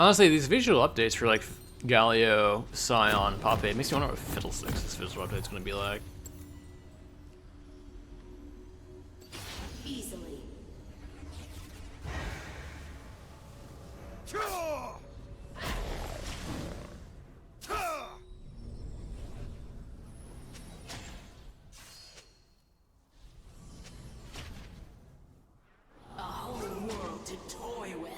Honestly, these visual updates for like Galio, Scion, Pop 8 makes me wonder what Fiddlesticks this visual update's gonna be like. Easily. A whole world to toy with.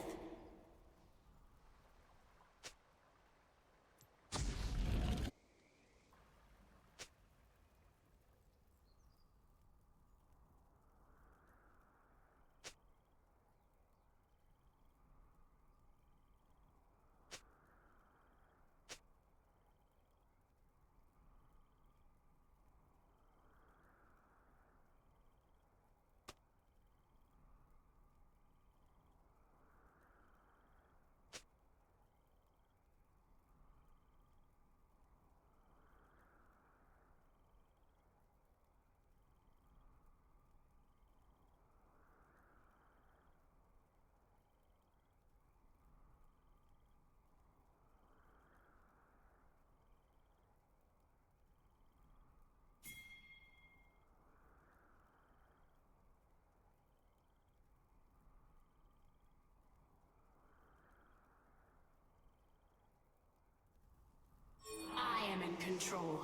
I am in control.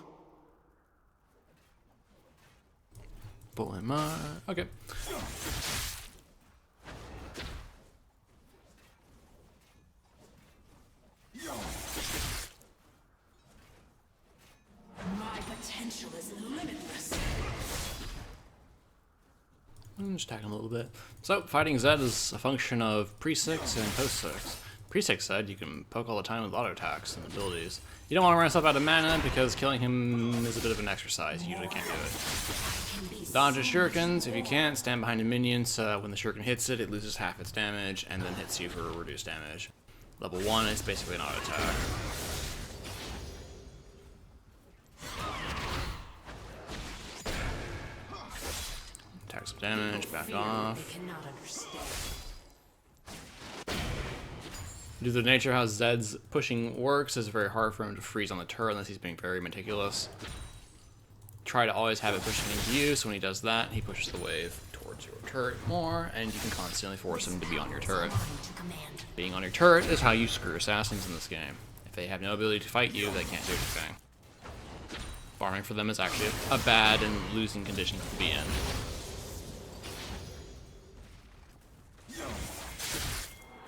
Bullet my okay. My potential is limitless. Just tack him a little bit. So, fighting Zed is a function of pre-6 and post-6. Pre-6 Zed, you can poke all the time with auto attacks and abilities. You don't want to run yourself out of mana because killing him is a bit of an exercise. You usually can't do it. Dodge his shurikens. If you can't, stand behind a minion so when the shuriken hits it, it loses half its damage and then hits you for reduced damage. Level 1 is basically an auto attack. Attack some damage, back off. Cannot understand. Due to the nature of how Zed's pushing works, it's very hard for him to freeze on the turret unless he's being very meticulous. Try to always have it pushing into you, so when he does that, he pushes the wave towards your turret more, and you can constantly force him to be on your turret. Being on your turret is how you screw assassins in this game. If they have no ability to fight you, they can't do anything. Farming for them is actually a bad and losing condition to be in.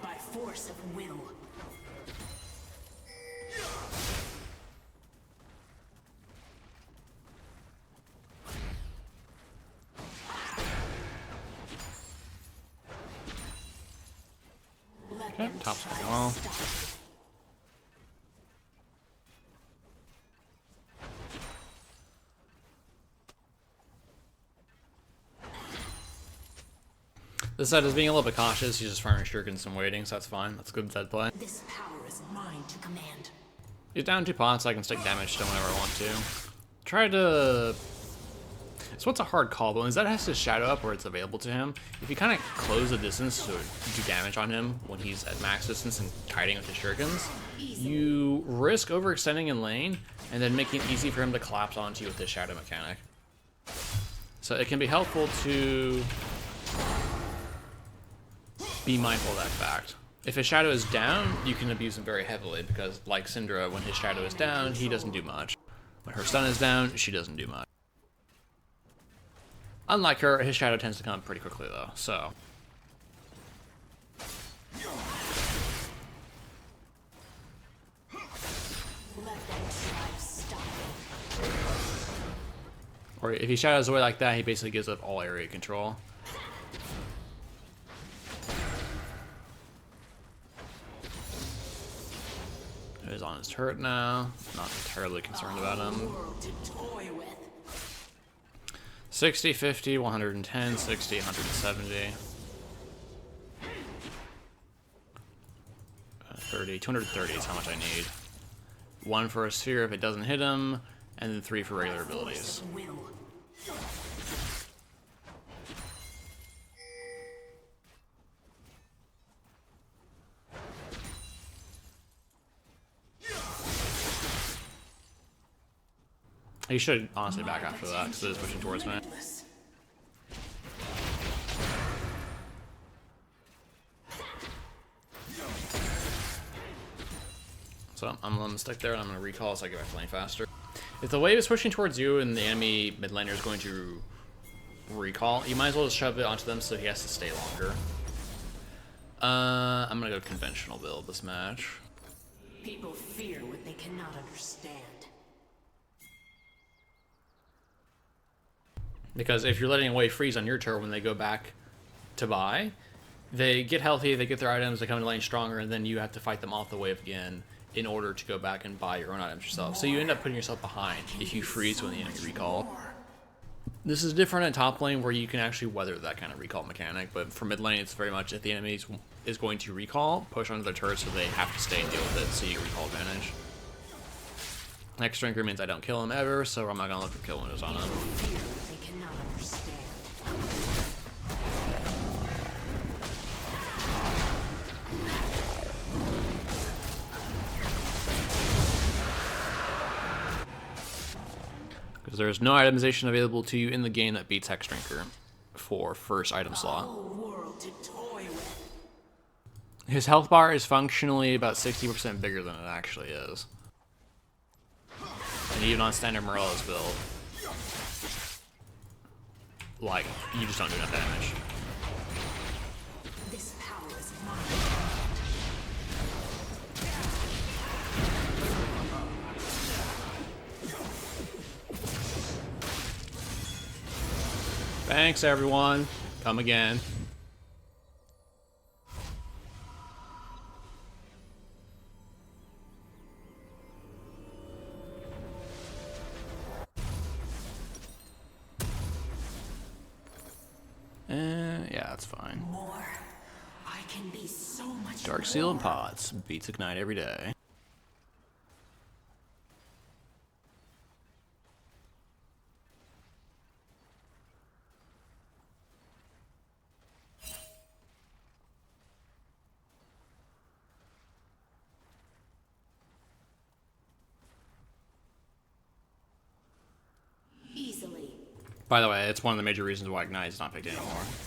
By force of will. Okay, top's going well. This side is being a little bit cautious. He's just farming shurikens and waiting, so that's fine. That's good Zed play. This power is mine to command. He's down 2 pots, so I can stick damage to him whenever I want to. Try to... So what's a hard call, but when Zed has to shadow up where it's available to him, if you kind of close the distance to do damage on him when he's at max distance and kiting with his shurikens, you risk overextending in lane and then making it easy for him to collapse onto you with his shadow mechanic. So it can be helpful to be mindful of that fact. If his shadow is down, you can abuse him very heavily because, like Syndra, when his shadow is down, he doesn't do much. When her stun is down, she doesn't do much. Unlike her, his shadow tends to come pretty quickly though, so. Or if he shadows away like that, he basically gives up all area control. He's on his turret now. Not terribly concerned about him. 60, 50, 110, 60, 170. 30, 230 is how much I need. 1 for a sphere if it doesn't hit him, and then 3 for regular abilities. He should honestly back after that because it is pushing towards me. So I'm going to stick there and I'm going to recall so I get my flame faster. If the wave is pushing towards you and the enemy mid laner is going to recall, you might as well just shove it onto them so he has to stay longer. I'm going to go conventional build this match. People fear what they cannot understand. Because if you're letting a wave freeze on your turn when they go back to buy, they get healthy, they get their items, they come into lane stronger, and then you have to fight them off the wave again in order to go back and buy your own items yourself. So you end up putting yourself behind if you freeze when the enemy recall. This is different at top lane where you can actually weather that kind of recall mechanic, but for mid lane it's very much if the enemy is going to recall, push onto their turret so they have to stay and deal with it so you get recall advantage. Hexdrinker means I don't kill him ever, so I'm not going to look for kill windows on him. They cannot understand. Because there's no itemization available to you in the game that beats Hexdrinker for first item slot. World to toy with. His health bar is functionally about 60% bigger than it actually is. And even on standard Morello's build, like, you just don't do enough damage. This power is mine. Thanks, everyone. Come again. Yeah, that's fine. More. I can be so much Dark Seal and Pots beats Ignite every day. easily. By the way, it's one of the major reasons why Ignite is not picked anymore.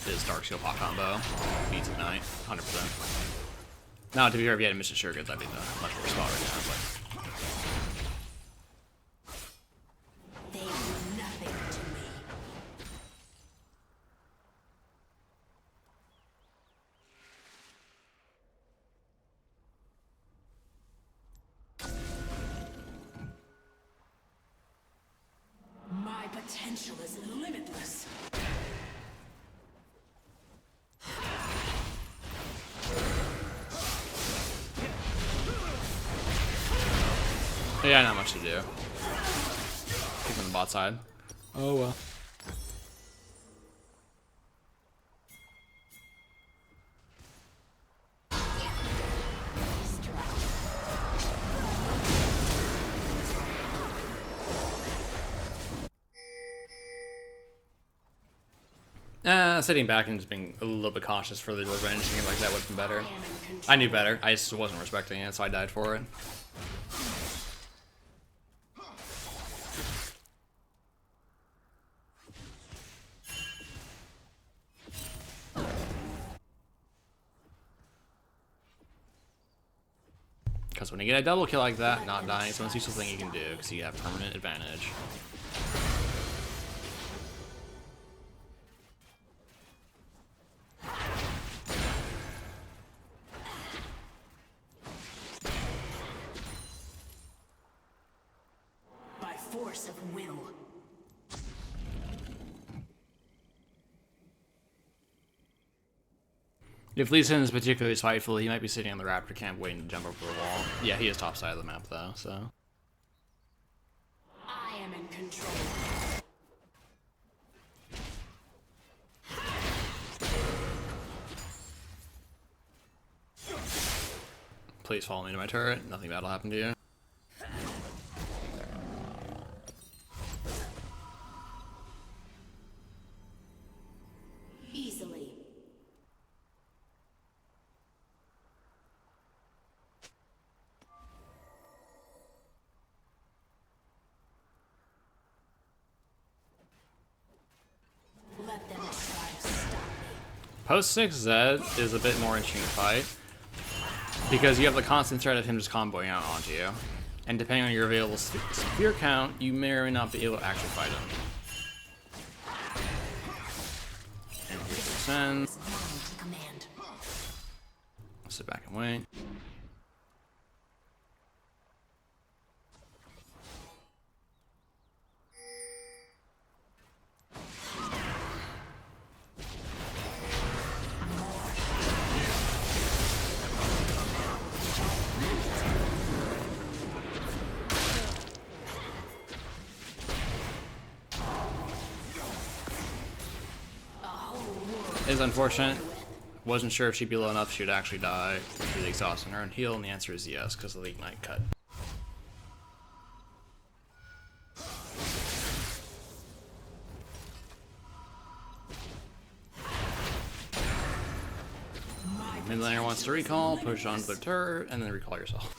Is Dark Seal Pot combo beats Ignite 100%. Now, to be fair, if you had Mr. Suregood, that'd be the much worse spot right now. But They do nothing to me. My potential is limitless. yeah, not much to do. Keep on the bot side. Oh well. Sitting back and just being a little bit cautious for the revenge thing like that would have been better. I knew better. I just wasn't respecting it, so I died for it. Because when you get a double kill like that, not dying is the most useful thing you can do, because you have permanent advantage. By force of will. If Lee Sin is particularly spiteful, he might be sitting on the Raptor camp waiting to jump over the wall. Yeah, he is top side of the map though, so. I am in control. Please follow me to my turret. Nothing bad will happen to you. Easily. Post 6 Zed is a bit more interesting to fight because you have the constant threat of him just comboing out onto you. And depending on your available sphere count, you may or may not be able to actually fight him. And here's the send. Sit back and wait. It's unfortunate. Wasn't sure if she'd be low enough she would actually die through the exhaust on her and heal, and the answer is yes, because of the ignite cut. Mid laner wants to recall, push onto the turret, and then recall yourself.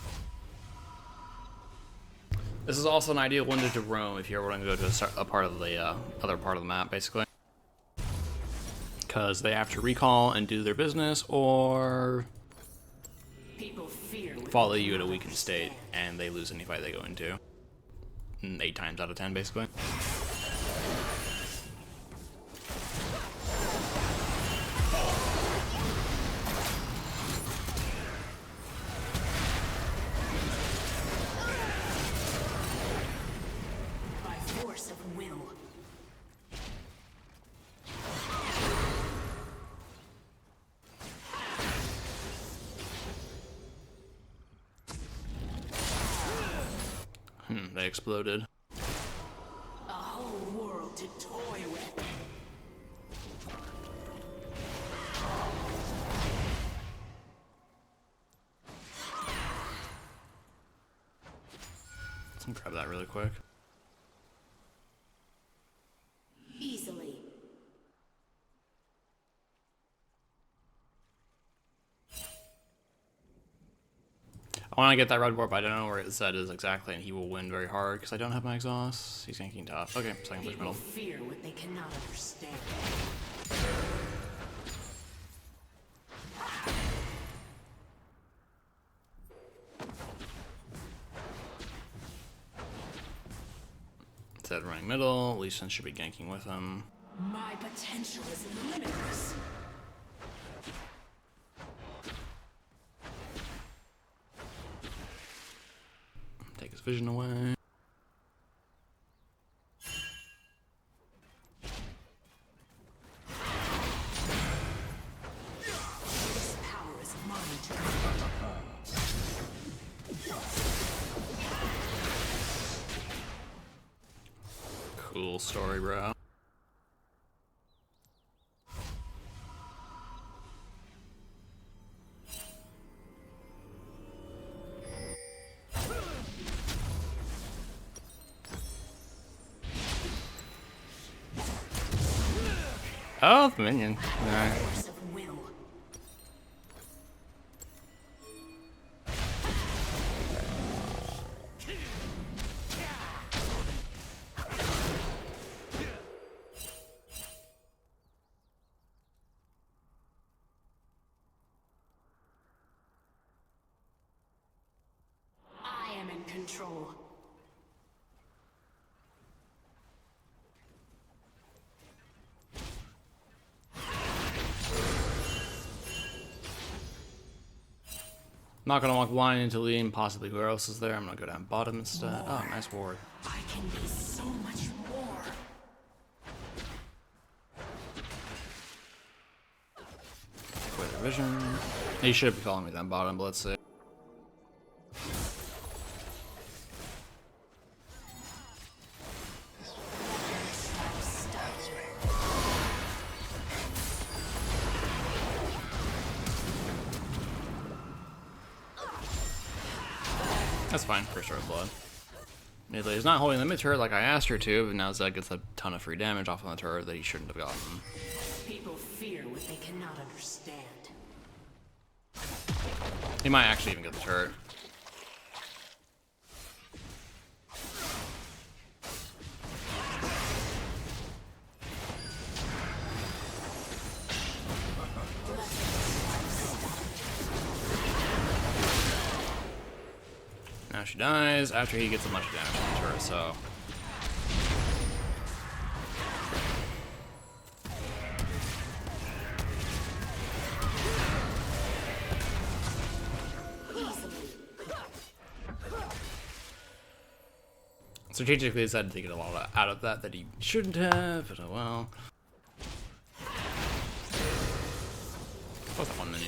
This is also an ideal window to roam if you ever want to go to a part of the other part of the map, basically. Because they have to recall and do their business, or follow you at a weakened state, and they lose any fight they go into. 8 times out of 10, basically. By force of will. They exploded. A whole world to toy with. Let's grab that really quick. Easily. I want to get that red warp, but I don't know where Zed is exactly, and he will win very hard because I don't have my exhaust. He's ganking top. Okay, second push middle. Fear what they cannot understand. Zed running middle. Lee Sin should be ganking with him. My potential is limitless. Take his vision away. This power is mine to Cool story, bro. Oh, the minion. Alright. force of will. I am in control. Not gonna walk blind into Lee, possibly who else is there. I'm gonna go down bottom instead. Oh, nice ward. I can be so much more. Take away their vision. He should be following me down bottom, but let's see. That's fine, first star of blood. Mid lane's not holding the mid turret like I asked her to, but now Zed gets a ton of free damage off on the turret that he shouldn't have gotten. People fear what they cannot understand. He might actually even get the turret. she dies after he gets a bunch of damage on the turret, so. Strategically decided to get a lot out of that he shouldn't have, but oh well. What's that one menu?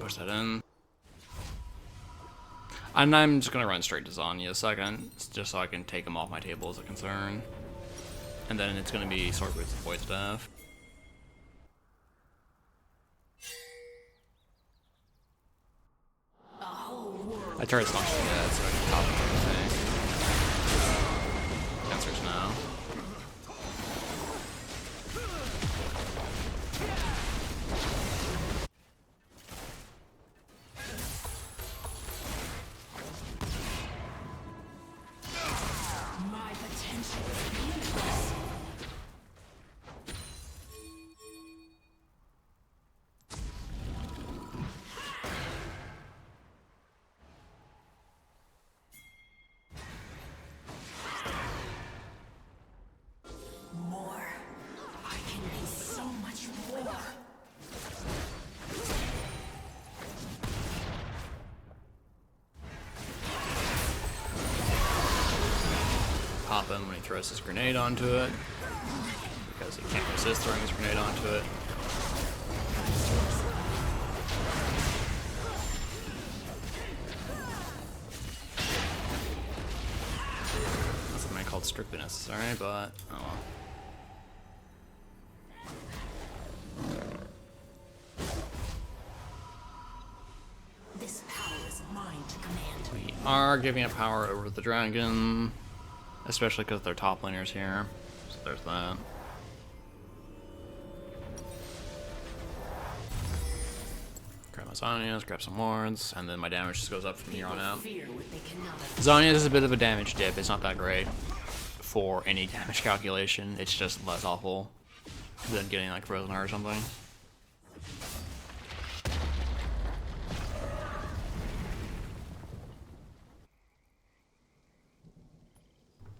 Push that in. And I'm just gonna run straight to Zanya a second, just so I can take him off my table as a concern. And then it's gonna be Sword Boots and Void Staff. I turret's not dead, so I can top everything. Answers now. My potential is limitless. More. I can be so much more. Pop him when he throws his grenade onto it, because he can't resist throwing his grenade onto it. That's something called strictly necessary, but oh well. This power is mine to command. We are giving it power over the dragon, especially because they're top laners here. So there's that. Grab my Zonias, grab some wards, and then my damage just goes up from here on out. Fear what they cannot. Zonias is a bit of a damage dip. It's not that great for any damage calculation. It's just less awful than getting like Frozen Heart or something.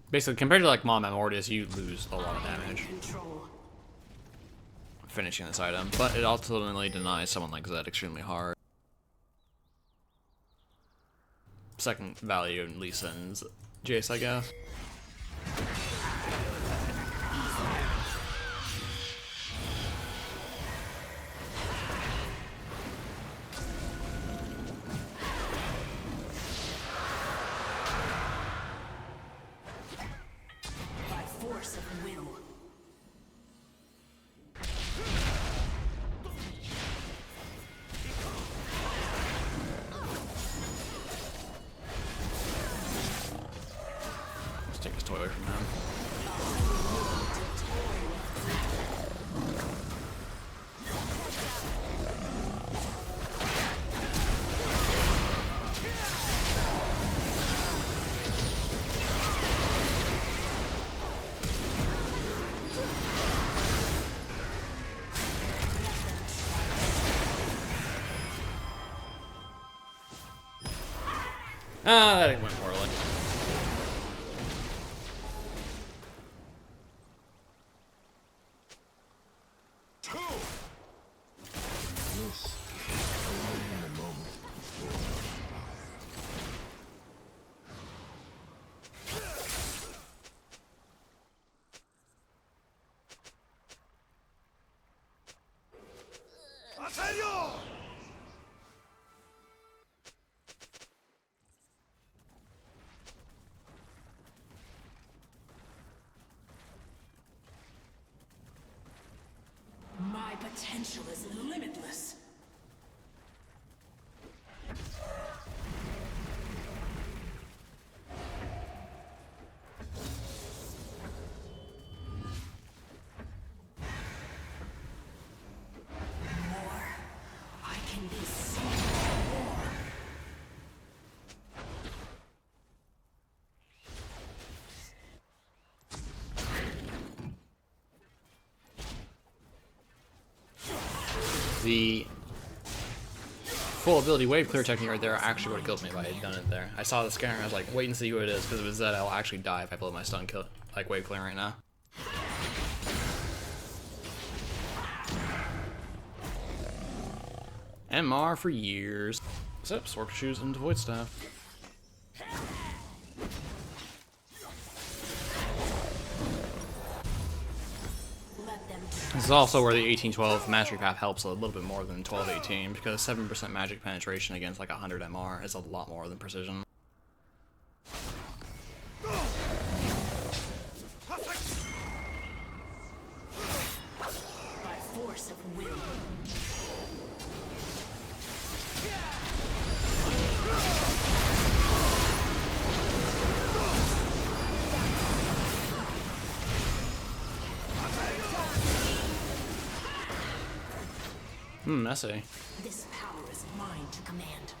Basically, compared to like Mom and Mortis, you lose a lot of damage Control. finishing this item, but it ultimately denies someone like Zed extremely hard. Second value in Lee Sin's Jace, I guess. By force of will. Let's take his toy away from him. Ah, that went poorly. My potential is limitless. More. I can be so much more. The full ability wave clear technique right there actually would have killed me if I had done it there. I saw the scanner and I was like, wait and see who it is, because if it's that, I'll actually die if I blow my stun kill, like wave clear right now. MR for years. What's up? Sword shoes and void staff. This is also where the 1812 mastery path helps a little bit more than 1218, because 7% magic penetration against like 100 MR is a lot more than precision. By force of will. Messy. This power is mine to command.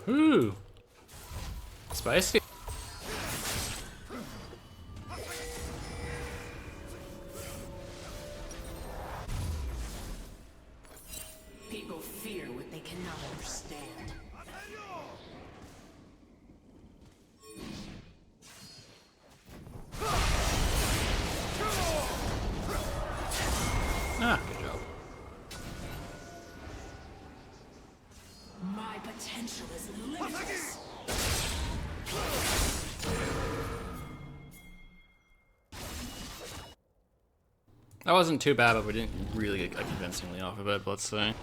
Ooh. Spicy. People fear what they cannot understand. Ah, good job. My potential is limitless. That wasn't too bad, but we didn't really get convincingly off of it, but let's see.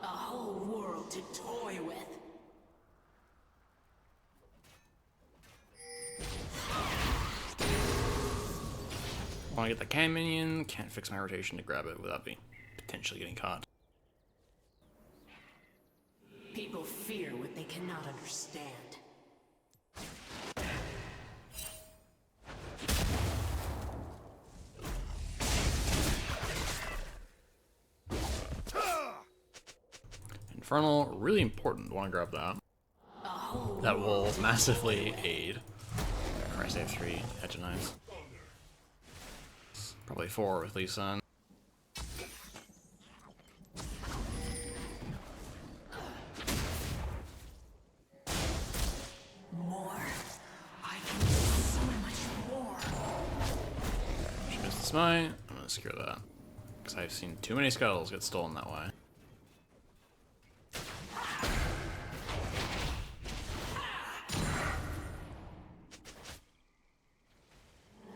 A whole world to toy with. Want to get the can minion, can't fix my rotation to grab it without me potentially getting caught. People fear what they cannot understand. Infernal, really important. Want to grab that. A whole That will massively aid. Christ, I have 3 Itemization. Probably 4 with Lisa. more. I can do so much more. She missed the smite. I'm gonna secure that. Because I've seen too many scuttles get stolen that way.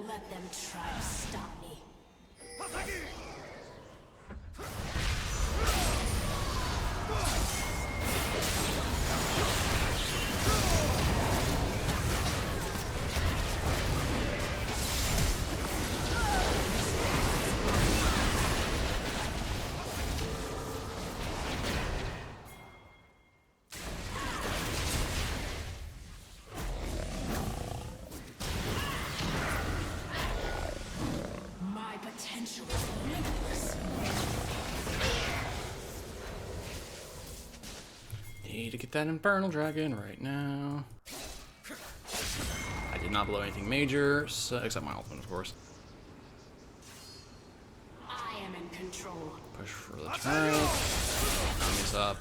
Let them try to stop me. My potential is limitless. Need to get that Infernal Dragon right now. I did not blow anything major, so, except my ultimate, of course. I am in control. Push for the turn. Enemies up.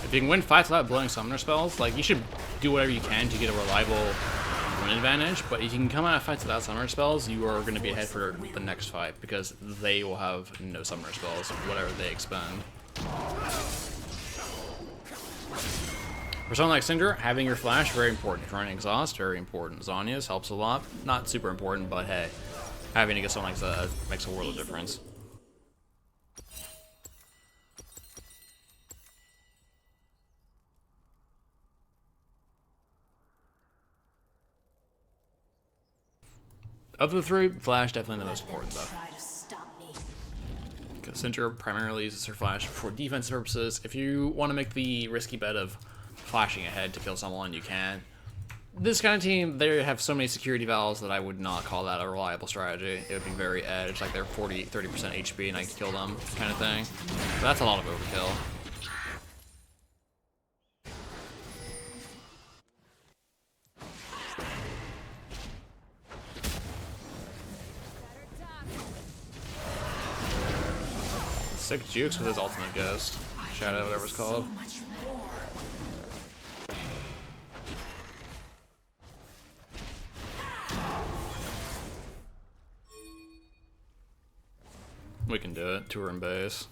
If you can win fights without blowing summoner spells, like, you should do whatever you can to get a reliable win advantage, but if you can come out of fights without summoner spells, you are going to be ahead for the next fight, because they will have no summoner spells, whatever they expend. For someone like Syndra, having your flash, very important. Drawing exhaust, very important. Zonya's helps a lot. Not super important, but hey, having to get someone like that makes a world of difference. Of the three, Flash definitely the most important though. Because Syndra primarily uses her flash for defense purposes. If you want to make the risky bet of flashing ahead to kill someone, you can. This kind of team, they have so many security valves that I would not call that a reliable strategy. It would be very edge, like they're 30% HP and I can kill them kind of thing. So that's a lot of overkill. Sick jukes with his ultimate ghost. Shadow, whatever it's called. We can do it. Tour and base.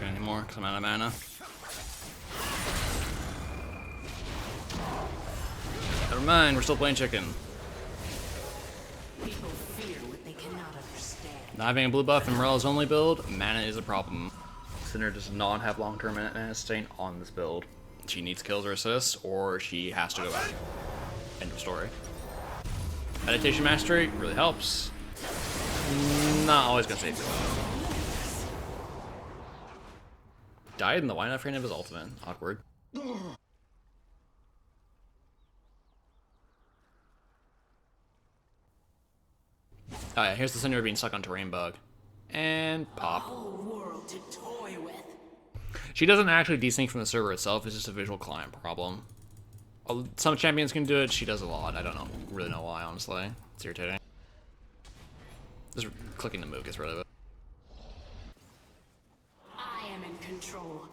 Anymore because I'm out of mana. Never mind, we're still playing chicken. People fear what they cannot understand. Not having a blue buff in Morella's only build, mana is a problem. Syndra does not have long-term mana sustain on this build. She needs kills or assists, or she has to go back. End of story. Meditation Mastery really helps. Not always gonna save you though. Died in the wind-up frame of his ultimate. Awkward. Oh yeah, here's the Syndra being stuck on terrain bug. And pop. Whole world to toy with. She doesn't actually desync from the server itself, it's just a visual client problem. Some champions can do it, she does a lot. I don't really know why, honestly. It's irritating. Just clicking the move gets rid of it. I am in control.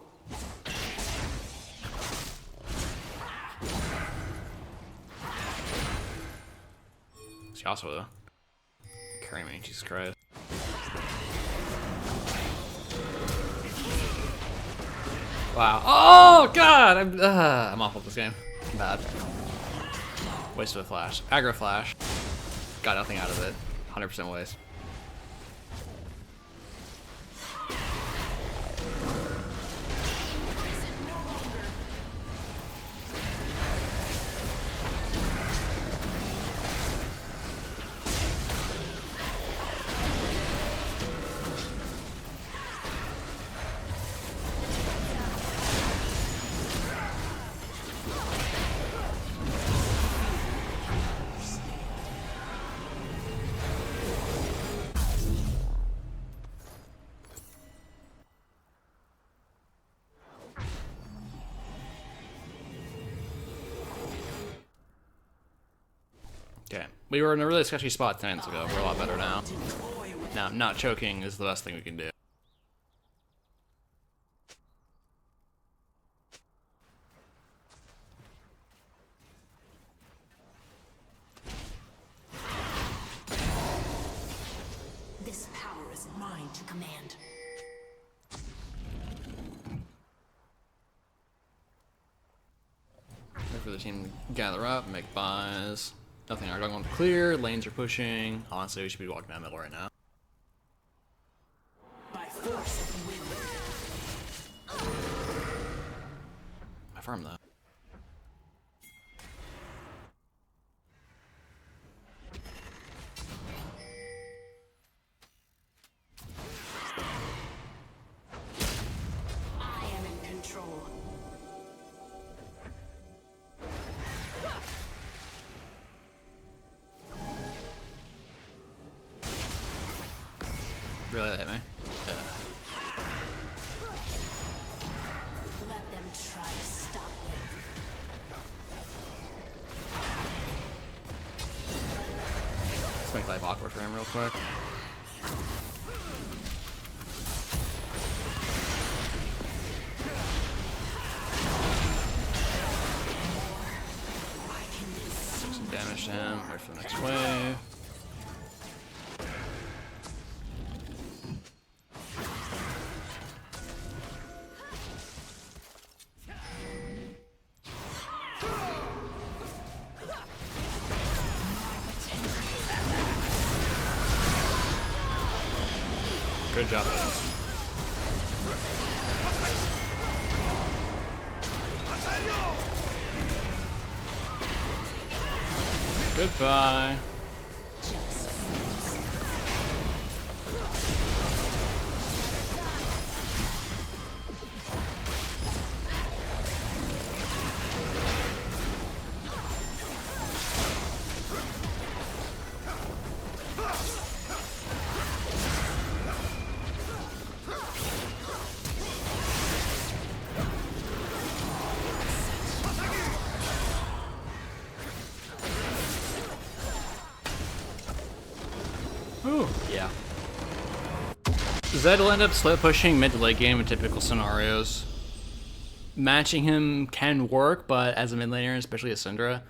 She also carry me, Jesus Christ. Wow. Oh god! I'm awful at this game. I'm bad. Wasted a flash. Aggro flash. Got nothing out of it. 100% waste. Okay, we were in a really sketchy spot 10 minutes ago. We're a lot better now. Now, not choking is the best thing we can do. This power is mine to command. Wait for the team to gather up, make buys. Nothing our dog to clear, lanes are pushing. Honestly, we should be walking down middle right now. By force of will. I farm that. Really hit me. Yeah. Let them try to stop me. Let's make life awkward for him real quick. Some damage to him. Wait for the next wave. Good job. Goodbye. Ooh, yeah. Zed will end up split pushing mid to late game in typical scenarios. Matching him can work, but as a mid laner, especially a Syndra,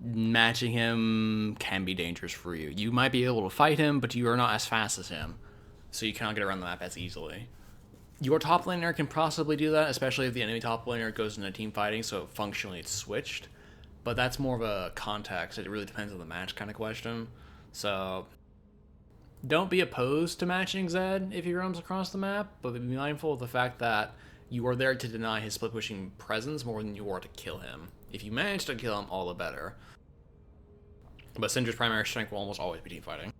matching him can be dangerous for you. You might be able to fight him, but you are not as fast as him, so you cannot get around the map as easily. Your top laner can possibly do that, especially if the enemy top laner goes into team fighting, so functionally it's switched. But that's more of a context. It really depends on the match kind of question. So don't be opposed to matching Zed if he roams across the map, but be mindful of the fact that you are there to deny his split pushing presence more than you are to kill him. If you manage to kill him, all the better. But Syndra's primary strength will almost always be team fighting.